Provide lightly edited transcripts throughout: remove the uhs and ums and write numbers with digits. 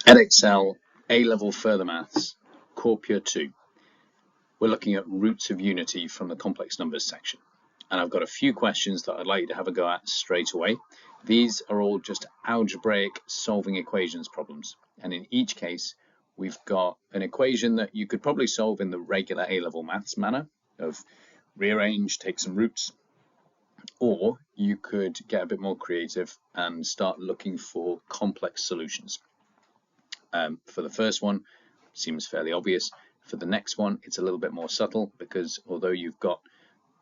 Edexcel A-level further maths, Core Pure 2. We're looking at roots of unity from the complex numbers section. And I've got a few questions that I'd like you to have a go at straight away. These are all just algebraic solving equations problems. And in each case, we've got an equation that you could probably solve in the regular A-level maths manner of rearrange, take some roots, or you could get a bit more creative and start looking for complex solutions. For the first one, seems fairly obvious. For the next one, it's a little bit more subtle because although you've got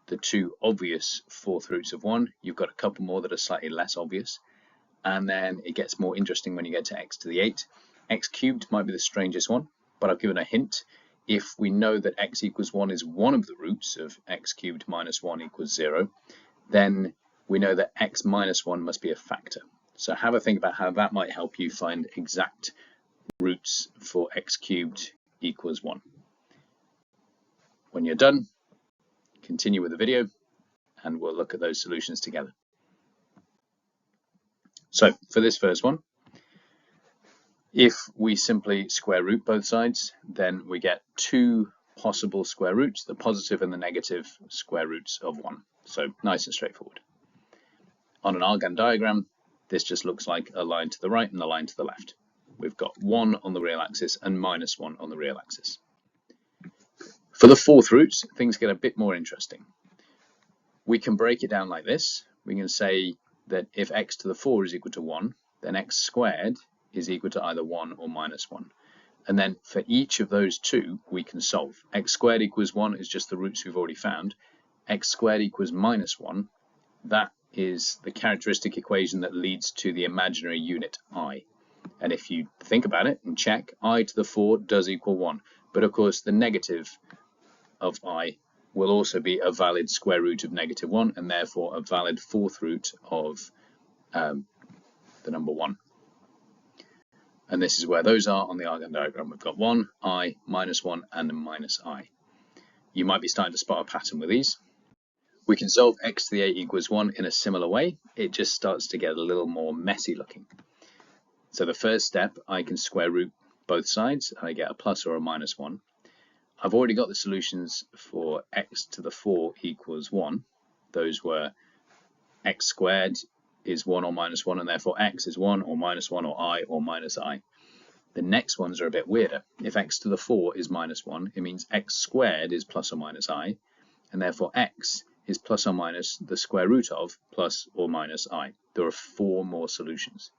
the two obvious fourth roots of 1, you've got a couple more that are slightly less obvious. And then it gets more interesting when you get to x to the 8. X cubed might be the strangest one, but I've given a hint. If we know that x equals 1 is one of the roots of x cubed minus 1 equals 0, then we know that x minus 1 must be a factor. So have a think about how that might help you find exact roots for x cubed equals 1. When you're done, continue with the video and we'll look at those solutions together. So for this first one, if we simply square root both sides, then we get two possible square roots, the positive and the negative square roots of 1. So nice and straightforward. On an argand diagram, this just looks like a line to the right and a line to the left. We've got 1 on the real axis and minus 1 on the real axis. For the fourth roots, things get a bit more interesting. We can break it down like this. We can say that if x to the 4 is equal to 1, then x squared is equal to either 1 or minus 1. And then for each of those two, we can solve. X squared equals 1 is just the roots we've already found. X squared equals minus 1, that is the characteristic equation that leads to the imaginary unit I. And if you think about it and check, I to the 4 does equal 1. But of course, the negative of I will also be a valid square root of negative 1, and therefore a valid fourth root of the number 1. And this is where those are on the argand diagram. We've got 1, I, minus 1, and a minus I. You might be starting to spot a pattern with these. We can solve x to the 8 equals 1 in a similar way. It just starts to get a little more messy looking. So the first step, I can square root both sides, and I get a plus or a minus 1. I've already got the solutions for x to the 4 equals 1. Those were x squared is 1 or minus 1, and therefore x is 1 or minus 1 or I or minus I. The next ones are a bit weirder. If x to the 4 is minus 1, it means x squared is plus or minus I, and therefore x is plus or minus the square root of plus or minus I. There are 4 more solutions.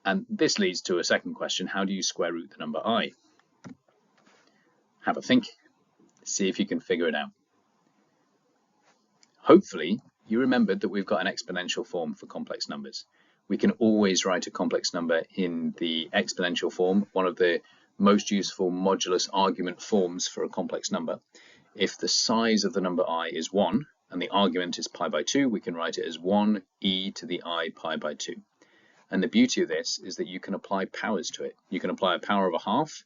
And this leads to a second question: how do you square root the number I? Have a think, see if you can figure it out. Hopefully, you remembered that we've got an exponential form for complex numbers. We can always write a complex number in the exponential form, one of the most useful modulus argument forms for a complex number. If the size of the number I is 1 and the argument is pi by 2, we can write it as 1 e to the I pi by 2. And the beauty of this is that you can apply powers to it. You can apply a power of a half,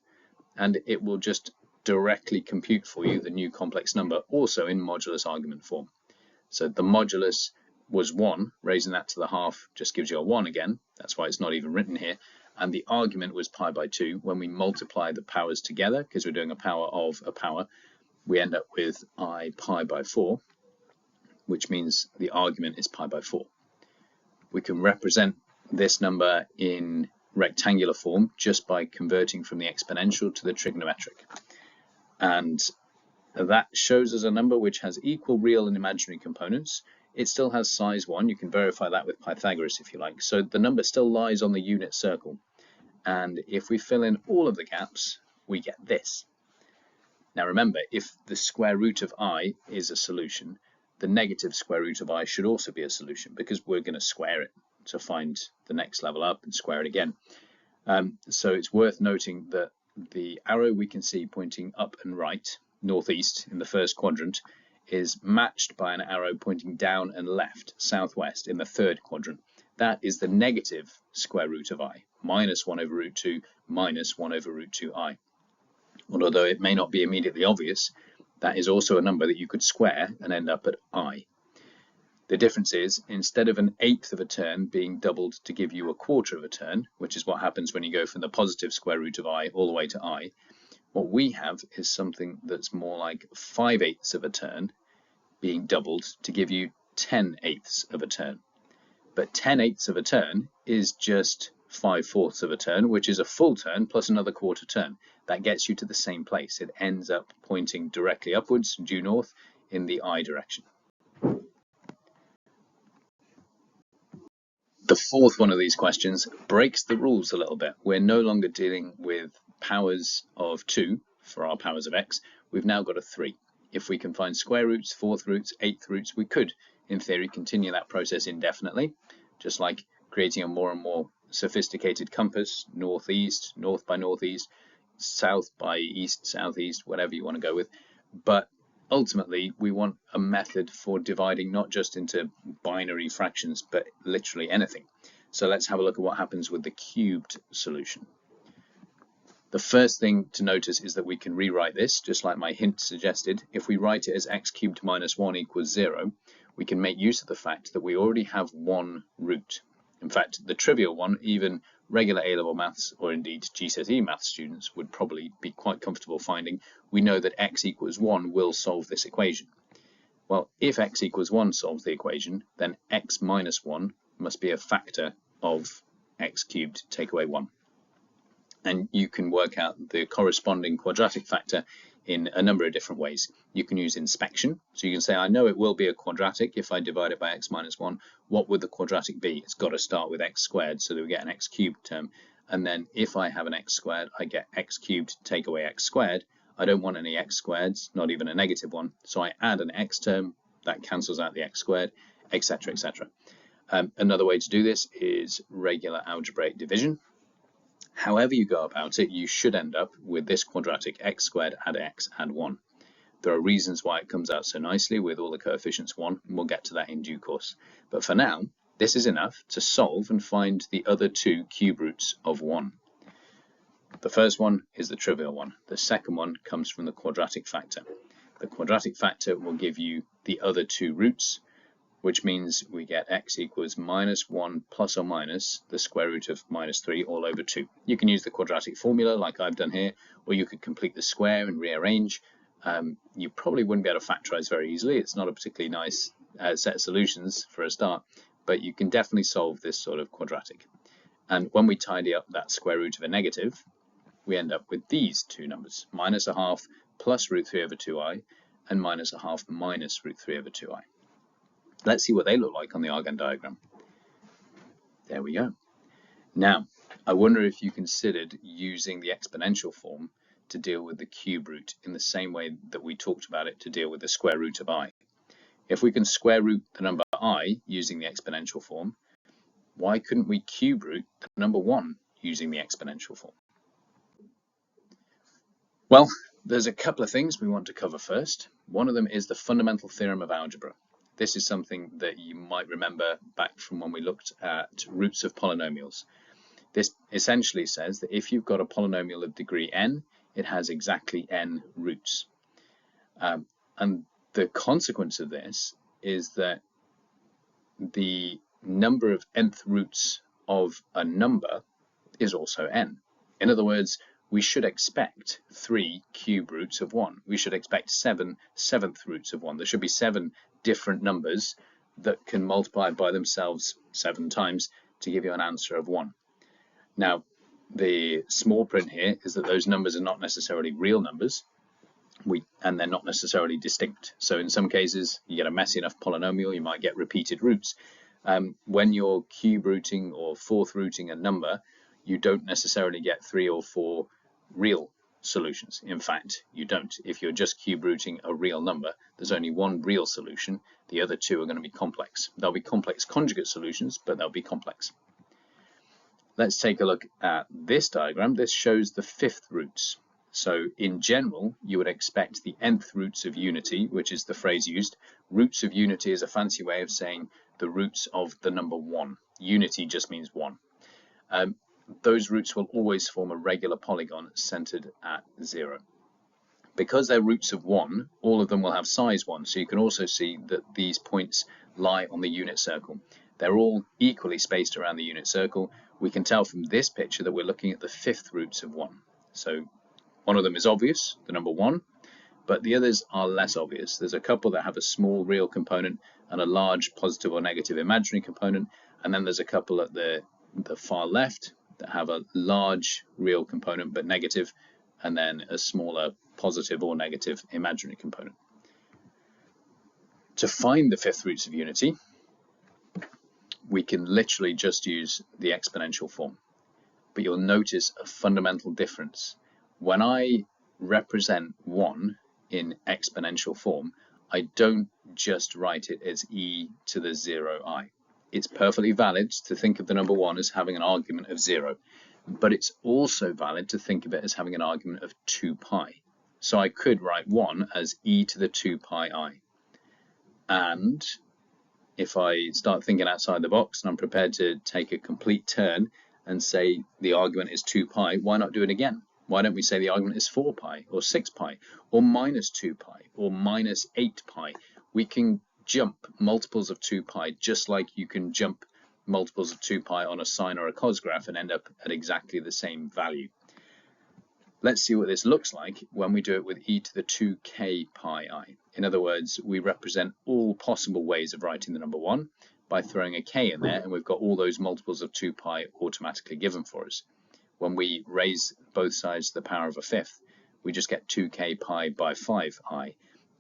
and it will just directly compute for you the new complex number, also in modulus argument form. So the modulus was 1, raising that to the half just gives you a 1 again. That's why it's not even written here. And the argument was pi by 2. When we multiply the powers together, because we're doing a power of a power, we end up with I pi by 4, which means the argument is pi by 4. We can represent this number in rectangular form just by converting from the exponential to the trigonometric. And that shows us a number which has equal real and imaginary components. It still has size 1. You can verify that with Pythagoras if you like. So the number still lies on the unit circle. And if we fill in all of the gaps, we get this. Now remember, if the square root of I is a solution, the negative square root of I should also be a solution, because we're going to square it to find the next level up and square it again. So it's worth noting that the arrow we can see pointing up and right, northeast in the first quadrant, is matched by an arrow pointing down and left, southwest, in the third quadrant. That is the negative square root of I, minus 1 over root 2, minus 1 over root 2i. And although it may not be immediately obvious, that is also a number that you could square and end up at I. The difference is, instead of an eighth of a turn being doubled to give you a quarter of a turn, which is what happens when you go from the positive square root of I all the way to I, what we have is something that's more like 5/8 of a turn being doubled to give you 10/8 of a turn. But 10/8 of a turn is just 5/4 of a turn, which is a full turn plus another quarter turn. That gets you to the same place. It ends up pointing directly upwards, due north, in the I direction. The fourth one of these questions breaks the rules a little bit. We're no longer dealing with powers of 2 for our powers of x. We've now got a 3. If we can find square roots, fourth roots, eighth roots, we could, in theory, continue that process indefinitely, just like creating a more and more sophisticated compass, northeast, north by northeast, south by east, southeast, whatever you want to go with. But ultimately, we want a method for dividing not just into binary fractions, but literally anything. So let's have a look at what happens with the cubed solution. The first thing to notice is that we can rewrite this, just like my hint suggested. If we write it as x cubed minus 1 equals 0, we can make use of the fact that we already have one root. In fact, the trivial one, even regular A-level maths or indeed GCSE maths students would probably be quite comfortable finding. We know that x equals 1 will solve this equation. Well, if x equals 1 solves the equation, then x minus 1 must be a factor of x cubed take away 1. And you can work out the corresponding quadratic factor in a number of different ways. You can use inspection. So you can say, I know it will be a quadratic if I divide it by x minus 1. What would the quadratic be? It's got to start with x squared so that we get an x cubed term. And then if I have an x squared, I get x cubed take away x squared. I don't want any x squareds, not even a negative one. So I add an x term, that cancels out the x squared, etc., etc. Another way to do this is regular algebraic division. However you go about it, you should end up with this quadratic x squared add x add 1. There are reasons why it comes out so nicely with all the coefficients 1, and we'll get to that in due course. But for now, this is enough to solve and find the other two cube roots of 1. The first one is the trivial one. The second one comes from the quadratic factor. The quadratic factor will give you the other two roots, which means we get x equals minus 1 plus or minus the square root of minus 3 all over 2. You can use the quadratic formula like I've done here, or you could complete the square and rearrange. You probably wouldn't be able to factorize very easily. It's not a particularly nice set of solutions for a start, but you can definitely solve this sort of quadratic. And when we tidy up that square root of a negative, we end up with these two numbers, minus a half plus root 3 over 2i, and minus a half minus root 3 over 2i. Let's see what they look like on the Argand diagram. There we go. Now, I wonder if you considered using the exponential form to deal with the cube root in the same way that we talked about it to deal with the square root of I. If we can square root the number I using the exponential form, why couldn't we cube root the number 1 using the exponential form? Well, there's a couple of things we want to cover first. One of them is the fundamental theorem of algebra. This is something that you might remember back from when we looked at roots of polynomials. This essentially says that if you've got a polynomial of degree n, it has exactly n roots. And the consequence of this is that the number of nth roots of a number is also n. In other words, we should expect 3 cube roots of 1. We should expect 7 seventh roots of 1. There should be 7 different numbers that can multiply by themselves 7 times to give you an answer of 1. Now, the small print here is that those numbers are not necessarily real numbers, and they're not necessarily distinct. So in some cases, you get a messy enough polynomial, you might get repeated roots. When you're cube rooting or fourth rooting a number, you don't necessarily get 3 or 4 real solutions. In fact, you don't. If you're just cube rooting a real number, there's only one real solution. The other two are going to be complex. They'll be complex conjugate solutions, but they'll be complex. Let's take a look at this diagram. This shows the fifth roots. So in general, you would expect the nth roots of unity, which is the phrase used. Roots of unity is a fancy way of saying the roots of the number 1. Unity just means 1. Those roots will always form a regular polygon centered at 0. Because they're roots of 1, all of them will have size 1, so you can also see that these points lie on the unit circle. They're all equally spaced around the unit circle. We can tell from this picture that we're looking at the 5th roots of 1. So one of them is obvious, the number 1, but the others are less obvious. There's a couple that have a small real component and a large positive or negative imaginary component, and then there's a couple at the far left that have a large real component but negative, and then a smaller positive or negative imaginary component. To find the 5th roots of unity, we can literally just use the exponential form. But you'll notice a fundamental difference. When I represent 1 in exponential form, I don't just write it as e to the 0i. It's perfectly valid to think of the number 1 as having an argument of 0, but it's also valid to think of it as having an argument of 2 pi. So I could write 1 as e to the 2 pi I. And if I start thinking outside the box and I'm prepared to take a complete turn and say the argument is 2 pi, why not do it again? Why don't we say the argument is 4 pi or 6 pi or minus 2 pi or minus 8 pi? We can jump multiples of 2 pi just like you can jump multiples of 2 pi on a sine or a cos graph and end up at exactly the same value. Let's see what this looks like when we do it with e to the 2k pi I. In other words, we represent all possible ways of writing the number 1 by throwing a k in there, and we've got all those multiples of 2 pi automatically given for us. When we raise both sides to the power of a 5th, we just get 2k pi by 5i,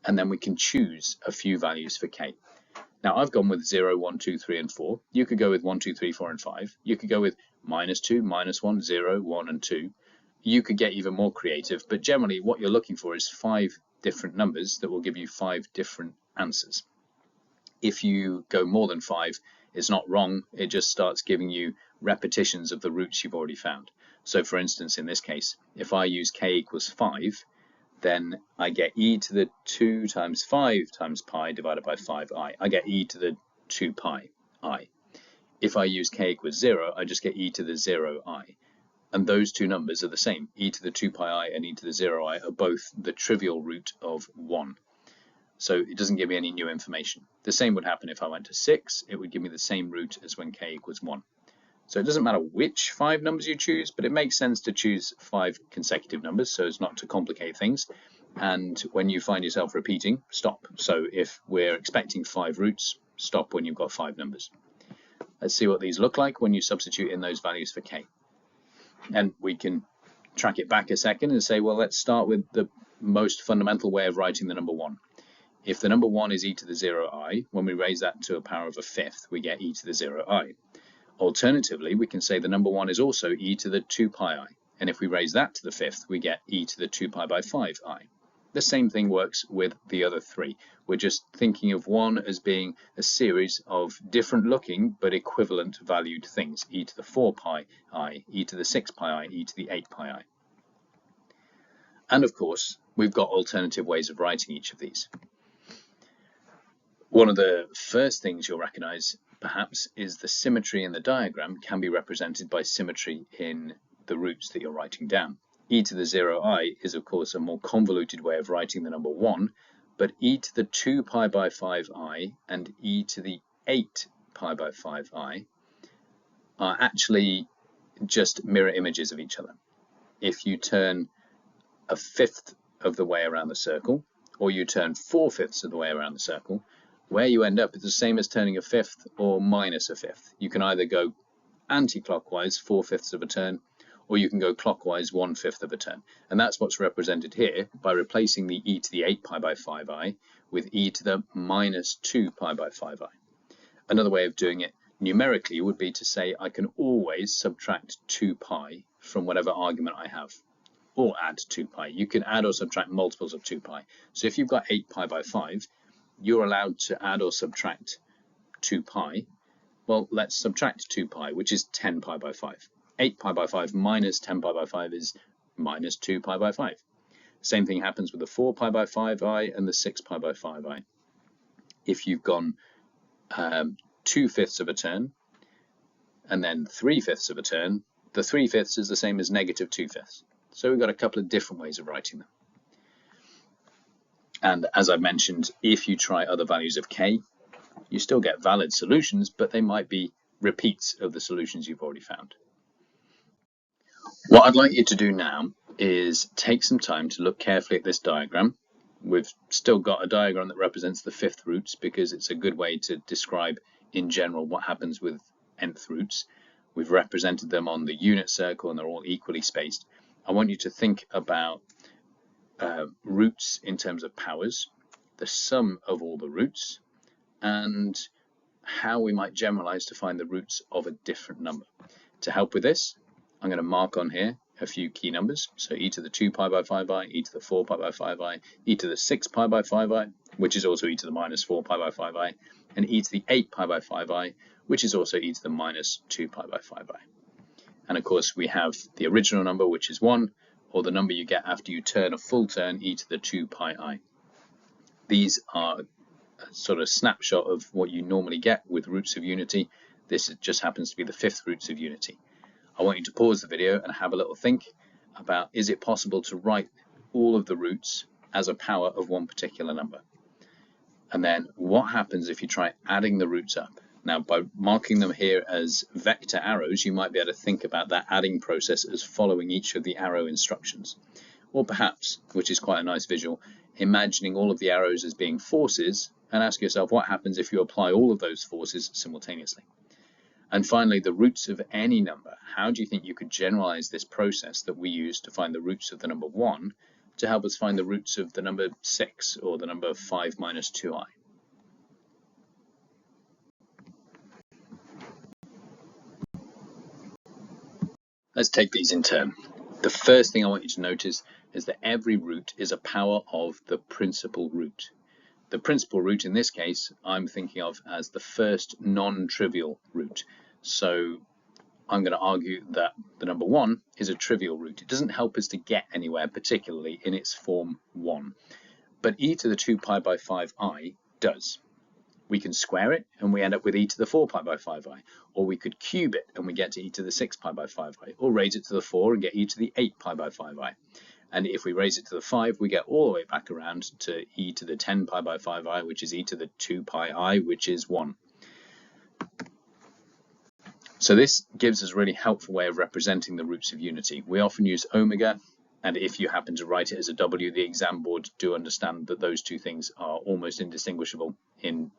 and then we can choose a few values for k. Now I've gone with 0, 1, 2, 3, and 4. You could go with 1, 2, 3, 4, and 5. You could go with minus 2, minus 1, 0, 1, and 2. You could get even more creative, but generally what you're looking for is 5 different numbers that will give you 5 different answers. If you go more than 5, it's not wrong, it just starts giving you repetitions of the roots you've already found. So for instance, in this case, if I use k equals 5, then I get e to the 2 times 5 times pi divided by 5i. I get e to the 2 pi I. If I use k equals 0, I just get e to the 0i. And those two numbers are the same. E to the 2 pi I and e to the 0i are both the trivial root of 1. So it doesn't give me any new information. The same would happen if I went to 6. It would give me the same root as when k equals 1. So it doesn't matter which 5 numbers you choose, but it makes sense to choose 5 consecutive numbers so as not to complicate things. And when you find yourself repeating, stop. So if we're expecting 5 roots, stop when you've got 5 numbers. Let's see what these look like when you substitute in those values for k. And we can track it back a second and say, well, let's start with the most fundamental way of writing the number 1. If the number 1 is e to the 0i, when we raise that to a power of a 5th, we get e to the 0i. Alternatively, we can say the number 1 is also e to the 2 pi I, and if we raise that to the 5th, we get e to the 2 pi by 5i. The same thing works with the other 3. We're just thinking of 1 as being a series of different looking but equivalent valued things, e to the 4 pi I, e to the 6 pi I, e to the 8 pi I. And of course, we've got alternative ways of writing each of these. One of the first things you'll recognize, perhaps, is the symmetry in the diagram can be represented by symmetry in the roots that you're writing down. E to the 0i is, of course, a more convoluted way of writing the number 1, but e to the 2 pi by 5i and e to the 8 pi by 5i are actually just mirror images of each other. If you turn a 5th of the way around the circle, or you turn 4/5 of the way around the circle, where you end up is the same as turning a 5th or minus a 5th. You can either go anti-clockwise 4/5 of a turn, or you can go clockwise 1/5 of a turn. And that's what's represented here by replacing the e to the 8 pi by 5i with e to the minus 2 pi by 5i. Another way of doing it numerically would be to say I can always subtract 2 pi from whatever argument I have, or add 2 pi. You can add or subtract multiples of 2 pi. So if you've got 8 pi by 5, you're allowed to add or subtract 2 pi. Well, let's subtract 2 pi, which is 10 pi by 5. 8 pi by 5 minus 10 pi by 5 is minus 2 pi by 5. Same thing happens with the 4 pi by 5i and the 6 pi by 5i. If you've gone 2/5 of a turn and then 3/5 of a turn, the 3/5 is the same as negative 2/5. So we've got a couple of different ways of writing them. And as I mentioned, if you try other values of k, you still get valid solutions, but they might be repeats of the solutions you've already found. What I'd like you to do now is take some time to look carefully at this diagram. We've still got a diagram that represents the fifth roots because it's a good way to describe in general what happens with nth roots. We've represented them on the unit circle and they're all equally spaced. I want you to think about roots in terms of powers, the sum of all the roots, and how we might generalize to find the roots of a different number. To help with this, I'm going to mark on here a few key numbers. So e to the 2 pi by 5i, e to the 4 pi by 5i, e to the 6 pi by 5i, which is also e to the minus 4 pi by 5i, and e to the 8 pi by 5i, which is also e to the minus 2 pi by 5i. And of course we have the original number, which is 1, or the number you get after you turn a full turn, e to the 2 pi I. These are a sort of snapshot of what you normally get with roots of unity. This just happens to be the fifth roots of unity. I want you to pause the video and have a little think about, is it possible to write all of the roots as a power of one particular number? And then what happens if you try adding the roots up? Now, by marking them here as vector arrows, you might be able to think about that adding process as following each of the arrow instructions. Or perhaps, which is quite a nice visual, imagining all of the arrows as being forces and ask yourself what happens if you apply all of those forces simultaneously. And finally, the roots of any number. How do you think you could generalize this process that we use to find the roots of the number 1 to help us find the roots of the number 6 or the number 5 minus 2i? Let's take these in turn. The first thing I want you to notice is that every root is a power of the principal root. The principal root in this case I'm thinking of as the first non-trivial root. So I'm going to argue that the number 1 is a trivial root. It doesn't help us to get anywhere, particularly in its form 1. But e to the 2 pi by 5i does. We can square it and we end up with e to the 4 pi by 5i, or we could cube it and we get to e to the 6 pi by 5i, or raise it to the 4 and get e to the 8 pi by 5i. And if we raise it to the 5, we get all the way back around to e to the 10 pi by 5i, which is e to the 2 pi I, which is 1. So this gives us a really helpful way of representing the roots of unity. We often use omega, and if you happen to write it as a W, the exam board do understand that those two things are almost indistinguishable in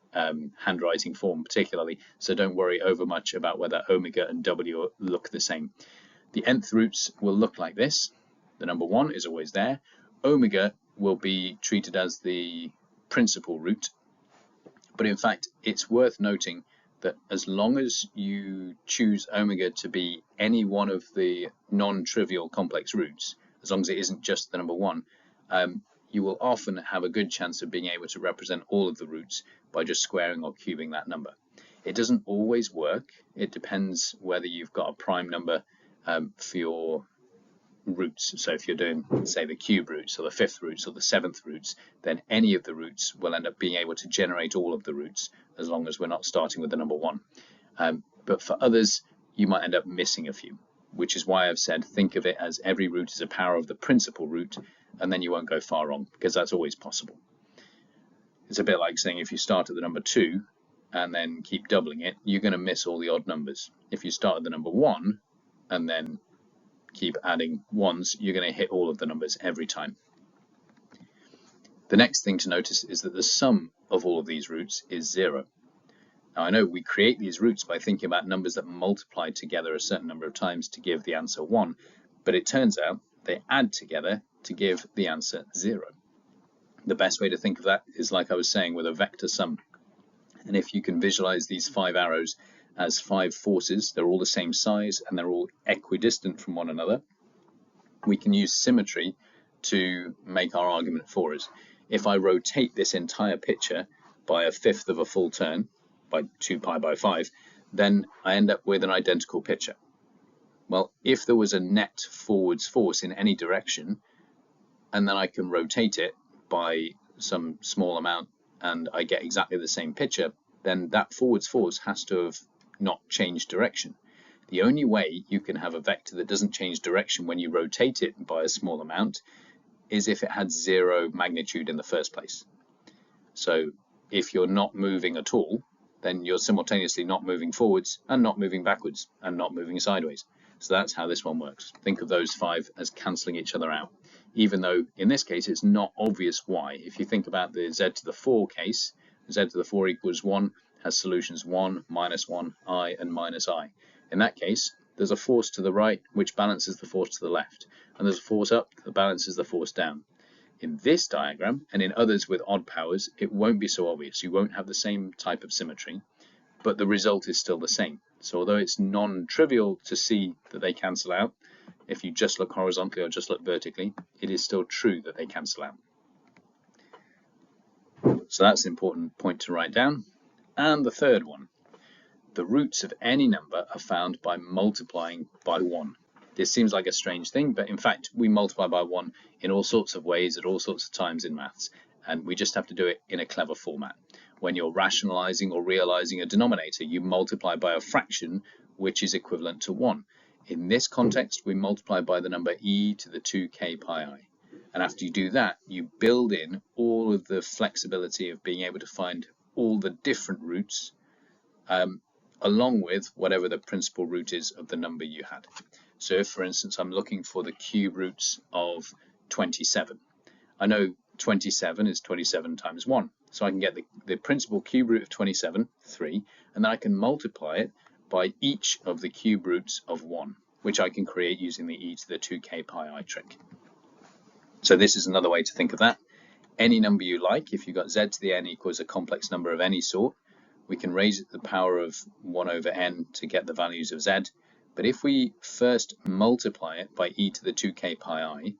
handwriting form particularly, so don't worry over much about whether omega and W look the same. The nth roots will look like this. The number 1 is always there. Omega will be treated as the principal root, but in fact it's worth noting that as long as you choose omega to be any one of the non-trivial complex roots, as long as it isn't just the number 1, you will often have a good chance of being able to represent all of the roots by just squaring or cubing that number. It doesn't always work. It depends whether you've got a prime number for your roots. So if you're doing, say, the cube roots or the fifth roots or the seventh roots, then any of the roots will end up being able to generate all of the roots as long as we're not starting with the number 1. But for others, you might end up missing a few, which is why I've said think of it as every root is a power of the principal root, and then you won't go far wrong, because that's always possible. It's a bit like saying if you start at the number 2 and then keep doubling it, you're going to miss all the odd numbers. If you start at the number 1 and then keep adding ones, you're going to hit all of the numbers every time. The next thing to notice is that the sum of all of these roots is 0. Now I know we create these roots by thinking about numbers that multiply together a certain number of times to give the answer 1, but it turns out they add together to give the answer 0. The best way to think of that is like I was saying with a vector sum. And if you can visualize these 5 arrows as 5 forces, they're all the same size and they're all equidistant from one another, we can use symmetry to make our argument for us. If I rotate this entire picture by 1/5 of a full turn, by 2 pi by 5, then I end up with an identical picture. Well, if there was a net forwards force in any direction, and then I can rotate it by some small amount and I get exactly the same picture, then that forwards force has to have not changed direction. The only way you can have a vector that doesn't change direction when you rotate it by a small amount is if it had 0 magnitude in the first place. So if you're not moving at all, then you're simultaneously not moving forwards and not moving backwards and not moving sideways. So that's how this one works. Think of those 5 as cancelling each other out, even though in this case it's not obvious why. If you think about the z to the 4 case, z to the 4 equals 1 has solutions 1, -1, I, and -I. In that case, there's a force to the right which balances the force to the left, and there's a force up that balances the force down. In this diagram, and in others with odd powers, it won't be so obvious. You won't have the same type of symmetry, but the result is still the same. So although it's non-trivial to see that they cancel out, if you just look horizontally or just look vertically, it is still true that they cancel out. So that's an important point to write down. And the third one, the roots of any number are found by multiplying by 1. This seems like a strange thing, but in fact we multiply by 1 in all sorts of ways at all sorts of times in maths, and we just have to do it in a clever format. When you're rationalizing or realizing a denominator, you multiply by a fraction which is equivalent to 1. In this context, we multiply by the number e to the 2k pi I. And after you do that, you build in all of the flexibility of being able to find all the different roots along with whatever the principal root is of the number you had. So if, for instance, I'm looking for the cube roots of 27, I know 27 is 27 times 1. So I can get the principal cube root of 27, 3, and then I can multiply it by each of the cube roots of 1, which I can create using the e to the 2k pi I trick. So this is another way to think of that. Any number you like, if you've got z to the n equals a complex number of any sort, we can raise it to the power of 1 over n to get the values of z. But if we first multiply it by e to the 2k pi I,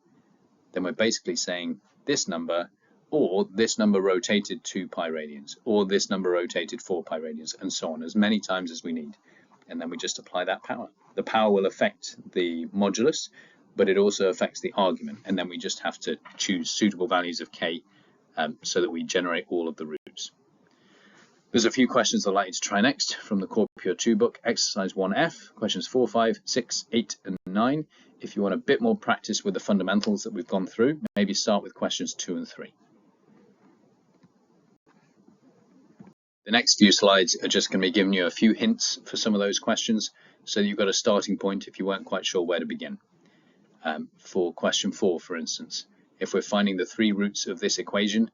then we're basically saying this number, or this number rotated 2 pi radians, or this number rotated 4 pi radians, and so on, as many times as we need. And then we just apply that power. The power will affect the modulus, but it also affects the argument, and then we just have to choose suitable values of k so that we generate all of the roots. There's a few questions I'd like you to try next from the Core Pure 2 book, exercise 1F, questions 4, 5, 6, 8, and 9. If you want a bit more practice with the fundamentals that we've gone through, maybe start with questions 2 and 3. The next few slides are just going to be giving you a few hints for some of those questions, so you've got a starting point if you weren't quite sure where to begin. For question 4, for instance, if we're finding the 3 roots of this equation,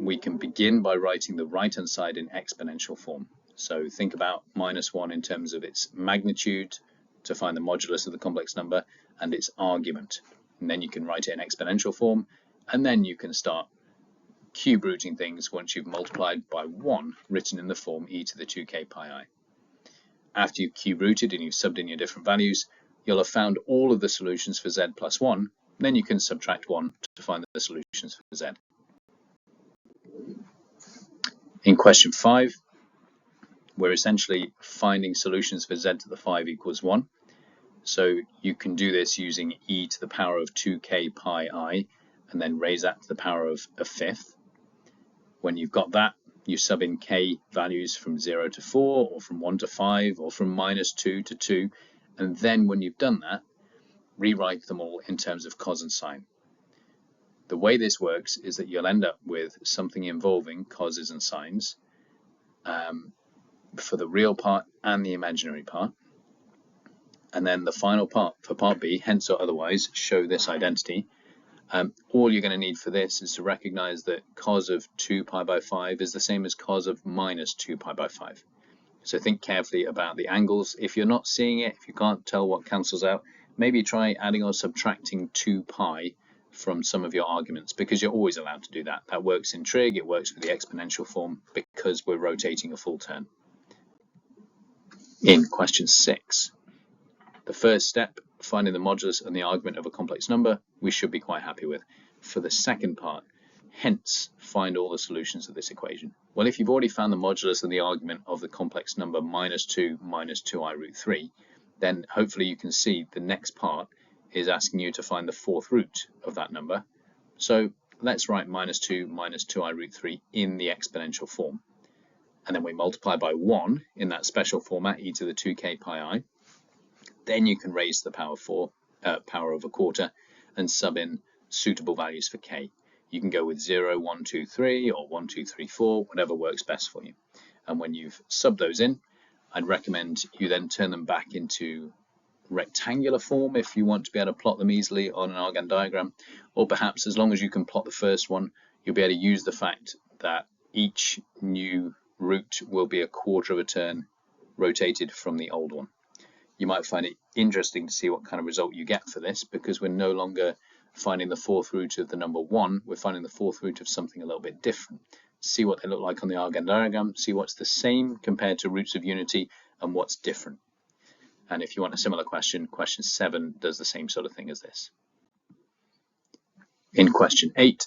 we can begin by writing the right-hand side in exponential form. So think about -1 in terms of its magnitude to find the modulus of the complex number and its argument. And then you can write it in exponential form, and then you can start cube rooting things once you've multiplied by 1, written in the form e to the 2k pi I. After you've cube rooted and you've subbed in your different values, you'll have found all of the solutions for z plus 1. Then you can subtract 1 to find the solutions for z. In question 5, we're essentially finding solutions for z to the 5 equals 1. So you can do this using e to the power of 2k pi I and then raise that to the power of a fifth. When you've got that, you sub in k values from 0 to 4, or from 1 to 5, or from -2 to 2, and then when you've done that, rewrite them all in terms of cos and sine. The way this works is that you'll end up with something involving causes and sines for the real part and the imaginary part. And then the final part, for part B, hence or otherwise, show this identity. All you're going to need for this is to recognize that cos of 2 pi by 5 is the same as cos of -2 pi by 5. So think carefully about the angles. If you're not seeing it, if you can't tell what cancels out, maybe try adding or subtracting 2 pi from some of your arguments, because you're always allowed to do that. That works in trig, it works with the exponential form because we're rotating a full turn. In question 6, the first step, finding the modulus and the argument of a complex number, we should be quite happy with. For the second part, hence find all the solutions of this equation. Well, if you've already found the modulus and the argument of the complex number -2 minus 2i root 3, then hopefully you can see the next part is asking you to find the 4th root of that number. So let's write -2 minus 2i root 3 in the exponential form. And then we multiply by 1 in that special format, e to the 2k pi I. Then you can raise to the power 4, power of a quarter, and sub in suitable values for k. You can go with 0, 1, 2, 3 or 1, 2, 3, 4, whatever works best for you. And when you've subbed those in, I'd recommend you then turn them back into rectangular form if you want to be able to plot them easily on an Argand diagram, or perhaps as long as you can plot the first one, you'll be able to use the fact that each new root will be a quarter of a turn rotated from the old one. You might find it interesting to see what kind of result you get for this, because we're no longer finding the fourth root of the number 1, we're finding the fourth root of something a little bit different. See what they look like on the Argand diagram, see what's the same compared to roots of unity and what's different. And if you want a similar question, question 7 does the same sort of thing as this. In question 8,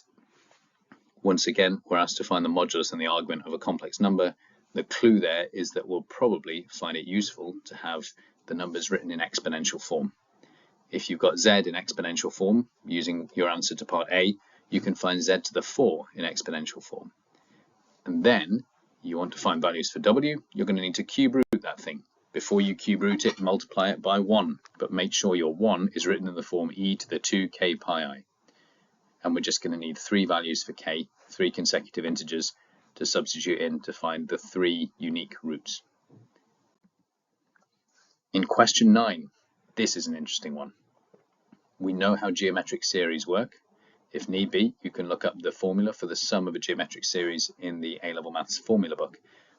once again, we're asked to find the modulus and the argument of a complex number. The clue there is that we'll probably find it useful to have the numbers written in exponential form. If you've got z in exponential form, using your answer to part A, you can find z to the 4 in exponential form. And then you want to find values for w, you're going to need to cube root that thing. Before you cube root it, multiply it by 1, but make sure your 1 is written in the form e to the 2k pi I. And we're just going to need 3 values for k, 3 consecutive integers, to substitute in to find the 3 unique roots. In question 9, this is an interesting one. We know how geometric series work. If need be, you can look up the formula for the sum of a geometric series in the A-level maths formula book.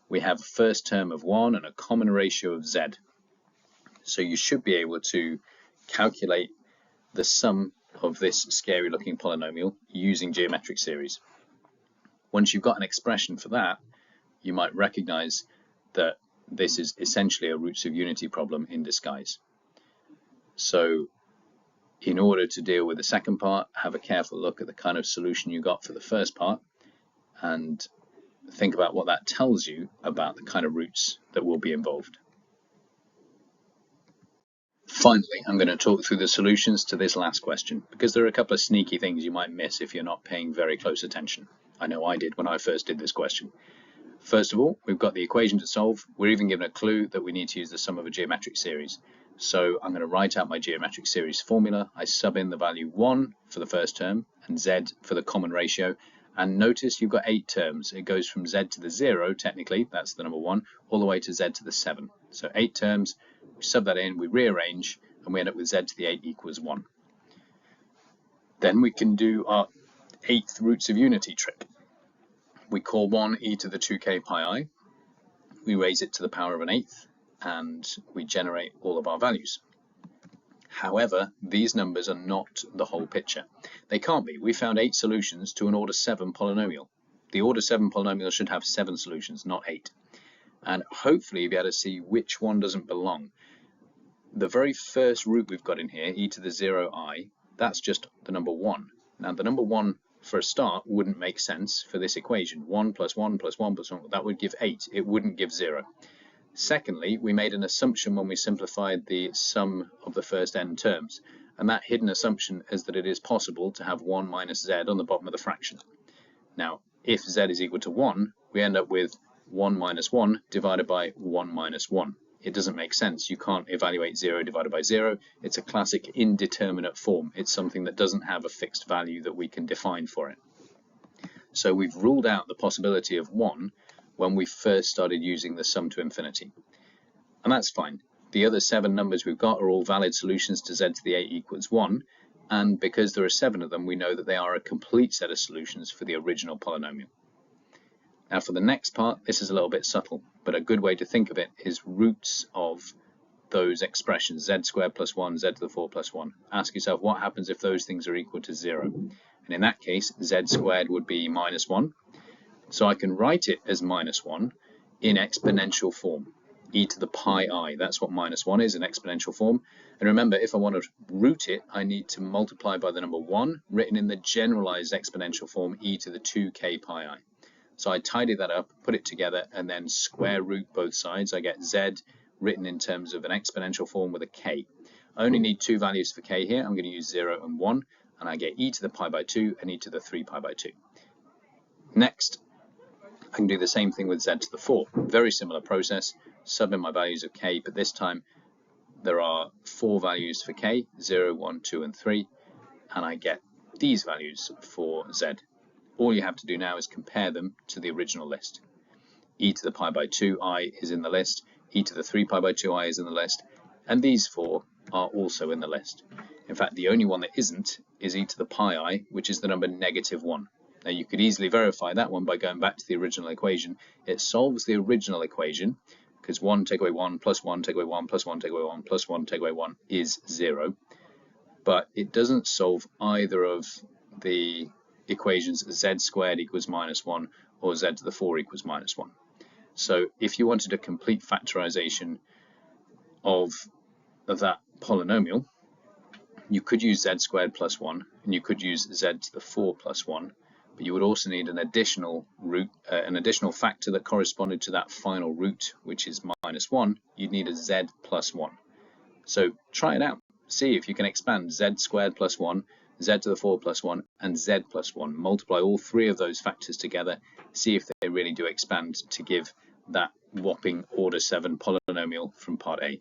We have a first term of 1 and a common ratio of z. So you should be able to calculate the sum of this scary looking polynomial using geometric series. Once you've got an expression for that, you might recognize that this is essentially a roots of unity problem in disguise. So in order to deal with the second part, have a careful look at the kind of solution you got for the first part and think about what that tells you about the kind of roots that will be involved. Finally, I'm going to talk through the solutions to this last question, because there are a couple of sneaky things you might miss if you're not paying very close attention. I know I did when I first did this question. First of all, we've got the equation to solve. We're even given a clue that we need to use the sum of a geometric series. So I'm going to write out my geometric series formula. I sub in the value 1 for the first term and z for the common ratio. And notice you've got 8 terms. It goes from z to the 0, technically, that's the number 1, all the way to z to the 7. So 8 terms, we sub that in, we rearrange, and we end up with z to the 8 equals 1. Then we can do our 8th roots of unity trick. We call 1 e to the 2k pi I, we raise it to the power of an 8th, and we generate all of our values. However, these numbers are not the whole picture. They can't be. We found 8 solutions to an order 7 polynomial. The order 7 polynomial should have 7 solutions, not 8. And hopefully you'll be able to see which one doesn't belong. The very first root we've got in here, e to the 0i, that's just the number 1. Now the number 1 for a start wouldn't make sense for this equation. 1 plus 1 plus 1 plus 1, that would give 8. It wouldn't give 0. Secondly, we made an assumption when we simplified the sum of the first n terms, and that hidden assumption is that it is possible to have 1 minus z on the bottom of the fraction. Now, if z is equal to 1, we end up with 1 minus 1 divided by 1 minus 1. It doesn't make sense. You can't evaluate 0 divided by 0. It's a classic indeterminate form. It's something that doesn't have a fixed value that we can define for it. So we've ruled out the possibility of 1 when we first started using the sum to infinity. And that's fine. The other 7 numbers we've got are all valid solutions to z to the 8 equals 1, and because there are 7 of them, we know that they are a complete set of solutions for the original polynomial. Now for the next part, this is a little bit subtle, but a good way to think of it is roots of those expressions, z squared plus 1, z to the 4 plus 1. Ask yourself what happens if those things are equal to 0. And in that case, z squared would be minus 1. So I can write it as minus 1 in exponential form, e to the pi I. That's what minus 1 is in exponential form. And remember, if I want to root it, I need to multiply by the number 1, written in the generalized exponential form, e to the 2k pi I. So I tidy that up, put it together, and then square root both sides. I get z written in terms of an exponential form with a k. I only need 2 values for k here. I'm going to use 0 and 1, and I get e to the pi by 2 and e to the 3 pi by 2. Next, I can do the same thing with z to the 4. Very similar process, sub in my values of k, but this time there are 4 values for k, 0, 1, 2, and 3, and I get these values for z. All you have to do now is compare them to the original list. E to the pi by 2i is in the list, e to the 3 pi by 2i is in the list, and these four are also in the list. In fact, the only one that isn't is e to the pi I, which is the number -1. Now you could easily verify that one by going back to the original equation. It solves the original equation, because 1 take away 1 plus 1 take away 1 plus 1 take away 1 plus 1 take away 1 is 0. But it doesn't solve either of the equations z squared equals -1 or z to the 4 equals -1. So if you wanted a complete factorization of that polynomial, you could use z squared plus 1, and you could use z to the 4 plus 1, but you would also need an additional root, an additional factor that corresponded to that final root, which is -1. You'd need a z plus 1. So try it out. See if you can expand z squared plus 1, z to the 4 plus 1, and z plus 1. Multiply all three of those factors together. See if they really do expand to give that whopping order 7 polynomial from part A.